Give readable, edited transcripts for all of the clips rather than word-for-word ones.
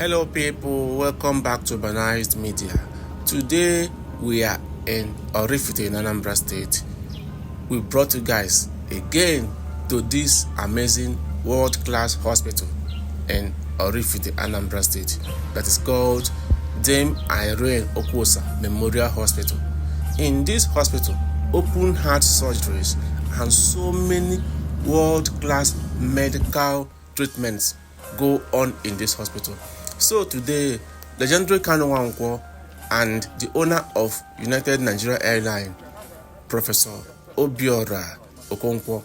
Hello people, welcome back to Urbanized Media. Today we are in Oraifite in Anambra State. We brought you guys again to this amazing world-class hospital in Oraifite, Anambra State that is called Dame Irene Okwuosa Memorial Hospital. In this hospital, open heart surgeries and so many world-class medical treatments go on in this hospital. So today, legendary Kanu Nwankwo and the owner of United Nigeria Airlines, Professor Obiora Okonkwo,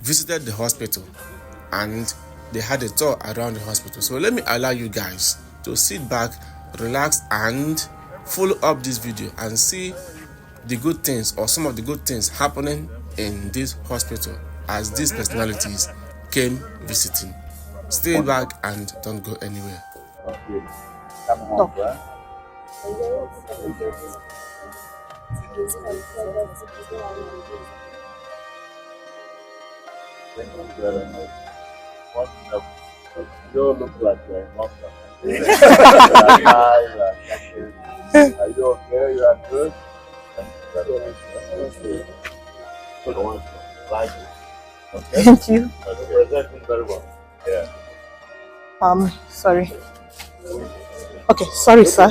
visited the hospital and they had a tour around the hospital. So let me allow you guys to sit back, relax, and follow up this video and see the good things or some of the good things happening in this hospital as these personalities came visiting. Stay back and don't go anywhere. Okay. Come on, bro. Thank you very much. You look like you're a monster. Are you okay? You are good? Thank you very much. Okay. Thank you. Okay. Presenting very well. Yeah. Sorry. Okay, sorry, sir.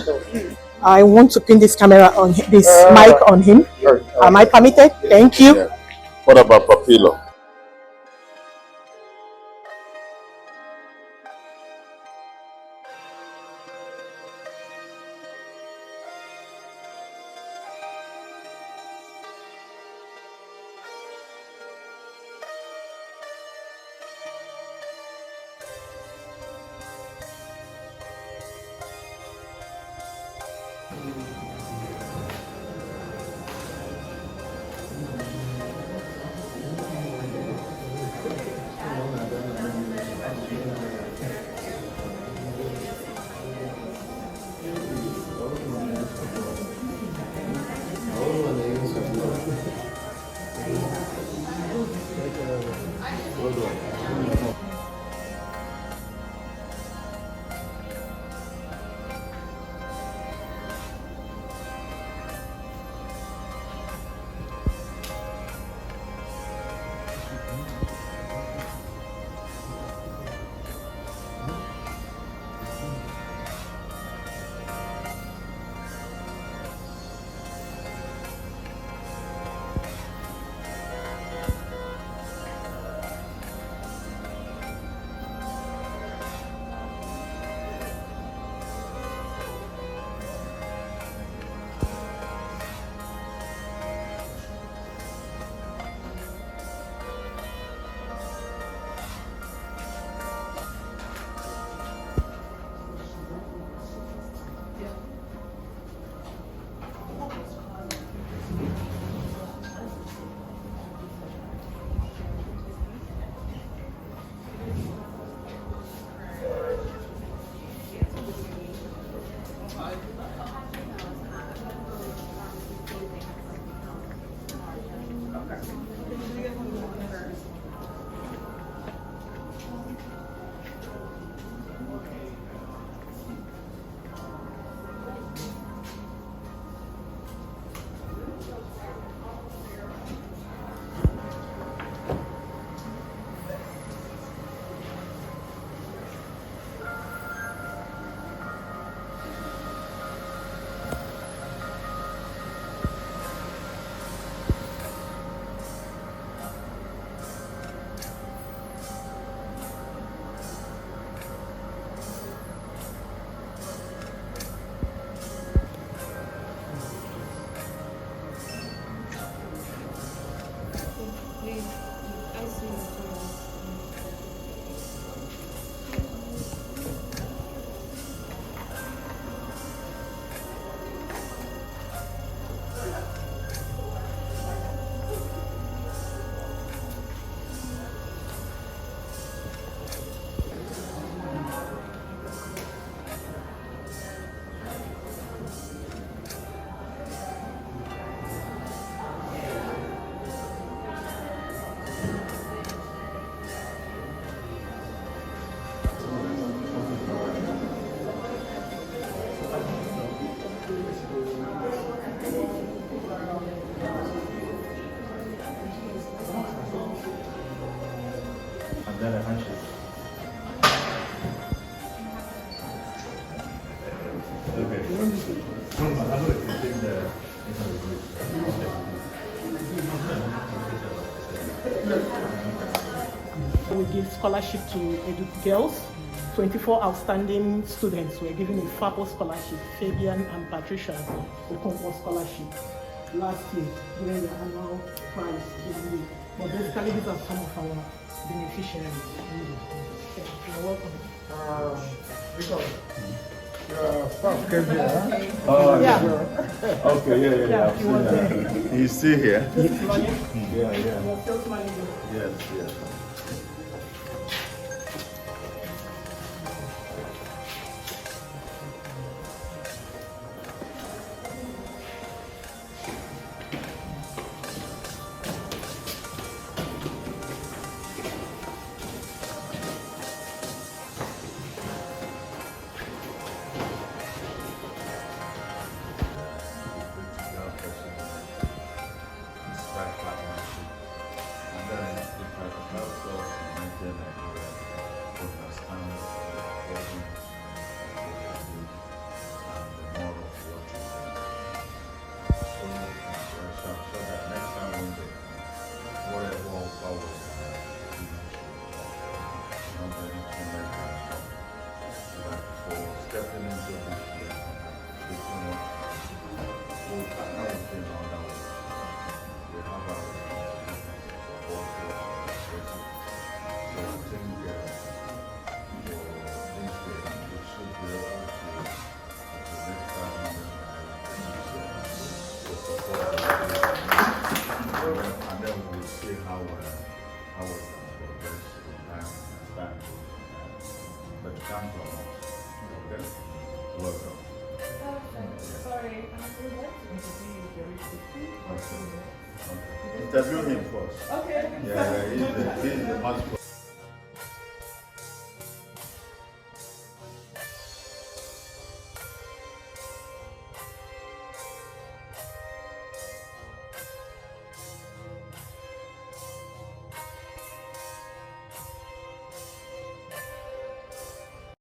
I want to pin this camera on this mic on him. Am I permitted? Thank you. Yeah. What about Papilo? then a handshake. We give scholarship to girls. 24 outstanding students were given a FAPO scholarship, Fabian and Patricia Okwuosa scholarship last year during the annual prize giveaway. But basically, these are some of our beneficiaries. You're welcome. Staff came here, huh? Oh, Yeah. Okay, yeah. He was there. He's still here? Yeah. Yeah. Was sales manager. Yes. And then we'll see how it progress in time and time. But come from us. Okay? Welcome. Sorry, I would like to interview you very quickly. Interview him first. Okay. Yeah, he's the master.